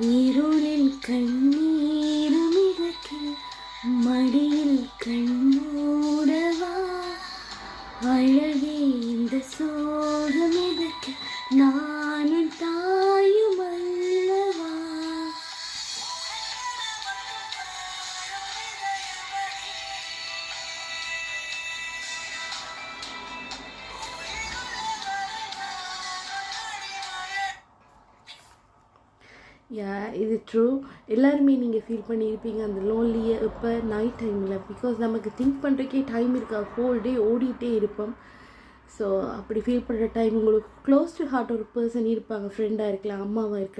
இருளில் கண்ணீர் மிதக்க மடியில் கண்ணோடவா அழகே இந்த சோகம் மிதக்க நானும் தாயும் அல்லவா. இது ட்ரூ. எல்லாருமே நீங்கள் ஃபீல் பண்ணியிருப்பீங்க அந்த லோன்லியை இப்போ நைட் டைமில். பிகாஸ் நமக்கு திங்க் பண்ணுறக்கே டைம் இருக்கா, ஹோல் டே ஓடிட்டே இருப்போம். ஸோ அப்படி ஃபீல் பண்ணுற டைம் உங்களுக்கு க்ளோஸ் டு ஹார்ட் ஒரு பர்சன் இருப்பாங்க, ஃப்ரெண்டாக இருக்கலாம், அம்மாவாக இருக்கலாம்.